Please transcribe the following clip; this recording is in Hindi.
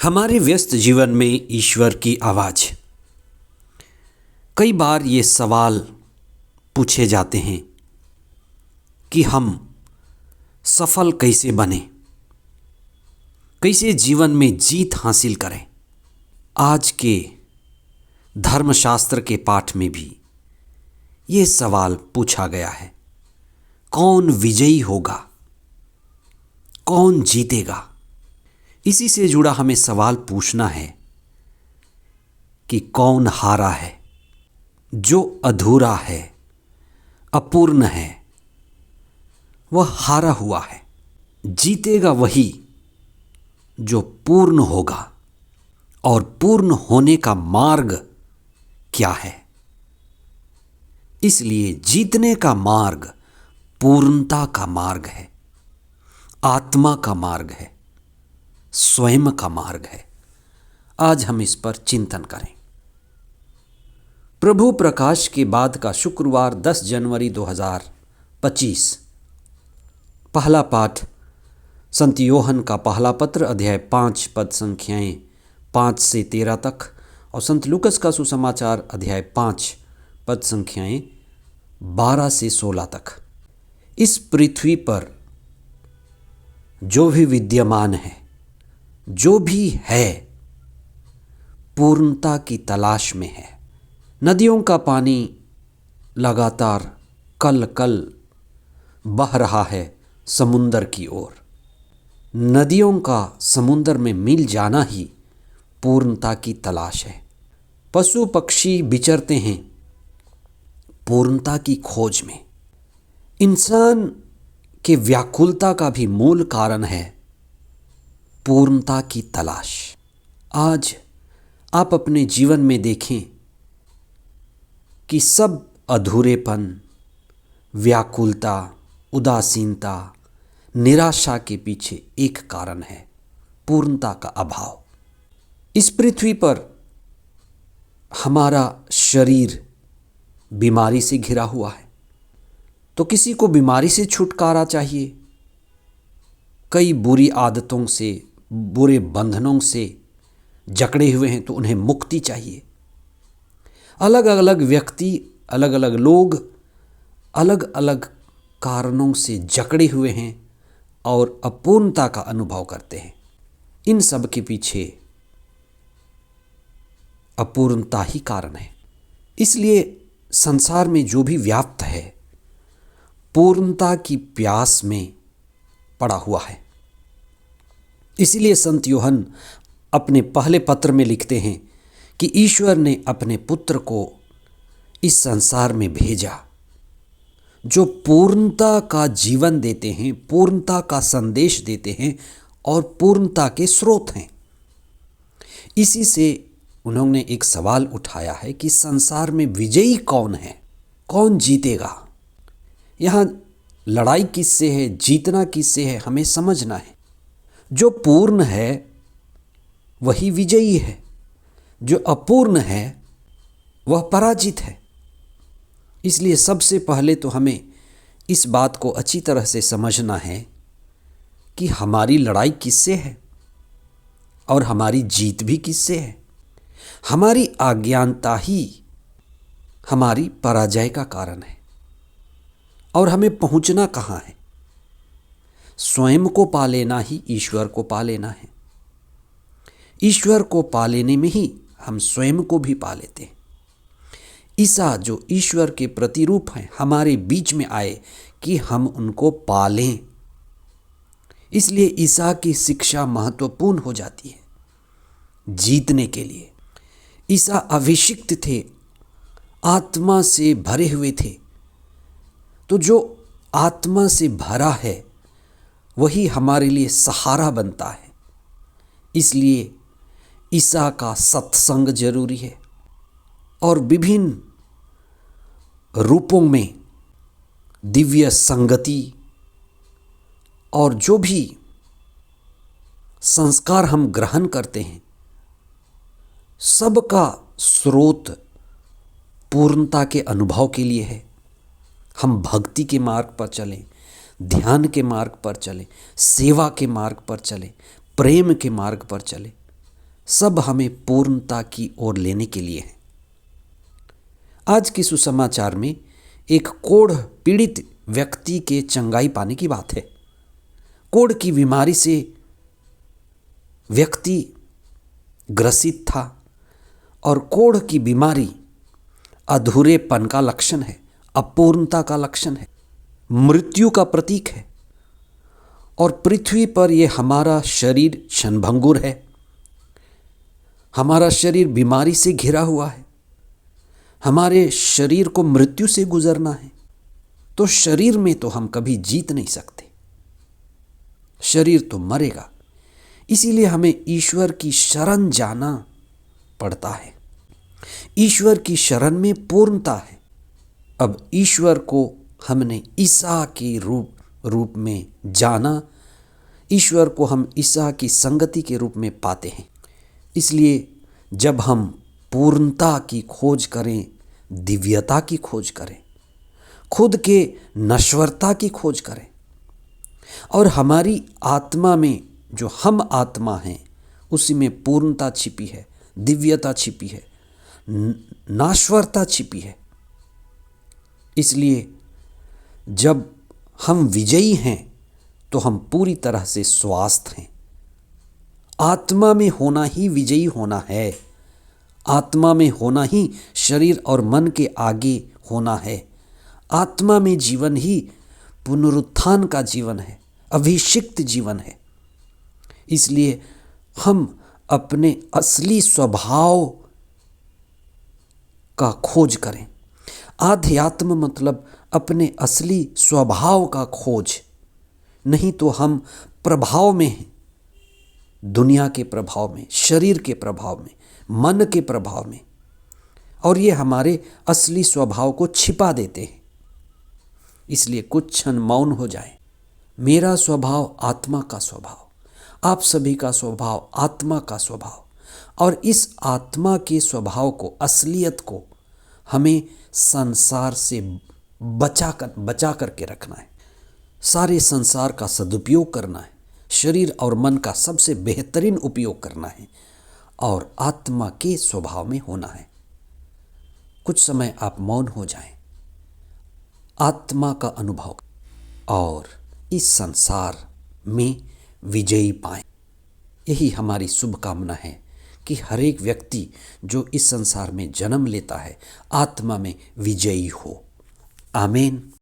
हमारे व्यस्त जीवन में ईश्वर की आवाज़। कई बार ये सवाल पूछे जाते हैं कि हम सफल कैसे बने, कैसे जीवन में जीत हासिल करें। आज के धर्मशास्त्र के पाठ में भी ये सवाल पूछा गया है, कौन विजयी होगा, कौन जीतेगा। इसी से जुड़ा हमें सवाल पूछना है कि कौन हारा है। जो अधूरा है, अपूर्ण है, वह हारा हुआ है। जीतेगा वही जो पूर्ण होगा। और पूर्ण होने का मार्ग क्या है? इसलिए जीतने का मार्ग पूर्णता का मार्ग है, आत्मा का मार्ग है, स्वयं का मार्ग है। आज हम इस पर चिंतन करें। प्रभु प्रकाश के बाद का शुक्रवार 10 जनवरी 2025। पहला पाठ संत योहन का पहला पत्र अध्याय 5 पद संख्याएं 5 से 13 तक और संत लूकस का सुसमाचार अध्याय 5 पद संख्याएं 12 से 16 तक। इस पृथ्वी पर जो भी विद्यमान है, जो भी है, पूर्णता की तलाश में है। नदियों का पानी लगातार कल कल बह रहा है समुंदर की ओर। नदियों का समुंदर में मिल जाना ही पूर्णता की तलाश है। पशु पक्षी विचरते हैं पूर्णता की खोज में। इंसान के व्याकुलता का भी मूल कारण है पूर्णता की तलाश। आज आप अपने जीवन में देखें कि सब अधूरेपन, व्याकुलता, उदासीनता, निराशा के पीछे एक कारण है, पूर्णता का अभाव। इस पृथ्वी पर हमारा शरीर बीमारी से घिरा हुआ है, तो किसी को बीमारी से छुटकारा चाहिए, कई बुरी आदतों से, बुरे बंधनों से जकड़े हुए हैं तो उन्हें मुक्ति चाहिए। अलग अलग व्यक्ति, अलग अलग लोग अलग अलग कारणों से जकड़े हुए हैं और अपूर्णता का अनुभव करते हैं। इन सब के पीछे अपूर्णता ही कारण है। इसलिए संसार में जो भी व्याप्त है, पूर्णता की प्यास में पड़ा हुआ है। इसीलिए संत योहन अपने पहले पत्र में लिखते हैं कि ईश्वर ने अपने पुत्र को इस संसार में भेजा, जो पूर्णता का जीवन देते हैं, पूर्णता का संदेश देते हैं और पूर्णता के स्रोत हैं। इसी से उन्होंने एक सवाल उठाया है कि संसार में विजयी कौन है, कौन जीतेगा। यहाँ लड़ाई किससे है, जीतना किससे है, हमें समझना है। जो पूर्ण है वही विजयी है, जो अपूर्ण है वह पराजित है। इसलिए सबसे पहले तो हमें इस बात को अच्छी तरह से समझना है कि हमारी लड़ाई किससे है और हमारी जीत भी किससे है। हमारी अज्ञानता ही हमारी पराजय का कारण है। और हमें पहुंचना कहाँ है? स्वयं को पा लेना ही ईश्वर को पा लेना है। ईश्वर को पा लेने में ही हम स्वयं को भी पा लेते हैं। ईसा जो ईश्वर के प्रतिरूप हैं, हमारे बीच में आए कि हम उनको पालें। इसलिए ईसा की शिक्षा महत्वपूर्ण हो जाती है जीतने के लिए। ईसा अभिषिक्त थे, आत्मा से भरे हुए थे। तो जो आत्मा से भरा है वही हमारे लिए सहारा बनता है। इसलिए ईसा का सत्संग जरूरी है और विभिन्न रूपों में दिव्य संगति और जो भी संस्कार हम ग्रहण करते हैं, सबका स्रोत पूर्णता के अनुभव के लिए है। हम भक्ति के मार्ग पर चलें, ध्यान के मार्ग पर चलें, सेवा के मार्ग पर चलें, प्रेम के मार्ग पर चलें, सब हमें पूर्णता की ओर लेने के लिए हैं। आज के सुसमाचार में एक कोढ़ पीड़ित व्यक्ति के चंगाई पाने की बात है। कोढ़ की बीमारी से व्यक्ति ग्रसित था और कोढ़ की बीमारी अधूरेपन का लक्षण है, अपूर्णता का लक्षण है, मृत्यु का प्रतीक है। और पृथ्वी पर यह हमारा शरीर क्षणभंगुर है, हमारा शरीर बीमारी से घिरा हुआ है, हमारे शरीर को मृत्यु से गुजरना है। तो शरीर में तो हम कभी जीत नहीं सकते, शरीर तो मरेगा। इसीलिए हमें ईश्वर की शरण जाना पड़ता है। ईश्वर की शरण में पूर्णता है। अब ईश्वर को हमने ईसा के रूप में जाना, ईश्वर को हम ईसा की संगति के रूप में पाते हैं। इसलिए जब हम पूर्णता की खोज करें, दिव्यता की खोज करें, खुद के नश्वरता की खोज करें और हमारी आत्मा में जो हम आत्मा हैं उसी में पूर्णता छिपी है, दिव्यता छिपी है, नाश्वरता छिपी है। इसलिए जब हम विजयी हैं तो हम पूरी तरह से स्वस्थ हैं। आत्मा में होना ही विजयी होना है। आत्मा में होना ही शरीर और मन के आगे होना है। आत्मा में जीवन ही पुनरुत्थान का जीवन है, अभिषिक्त जीवन है। इसलिए हम अपने असली स्वभाव का खोज करें। आध्यात्म मतलब अपने असली स्वभाव का खोज, नहीं तो हम प्रभाव में हैं, दुनिया के प्रभाव में, शरीर के प्रभाव में, मन के प्रभाव में, और ये हमारे असली स्वभाव को छिपा देते हैं। इसलिए कुछ क्षण मौन हो जाए। मेरा स्वभाव आत्मा का स्वभाव, आप सभी का स्वभाव आत्मा का स्वभाव, और इस आत्मा के स्वभाव को, असलियत को हमें संसार से बचा करके रखना है। सारे संसार का सदुपयोग करना है, शरीर और मन का सबसे बेहतरीन उपयोग करना है और आत्मा के स्वभाव में होना है। कुछ समय आप मौन हो जाएं, आत्मा का अनुभव और इस संसार में विजयी पाएं। यही हमारी शुभकामना है कि हर एक व्यक्ति जो इस संसार में जन्म लेता है आत्मा में विजयी हो। आमीन।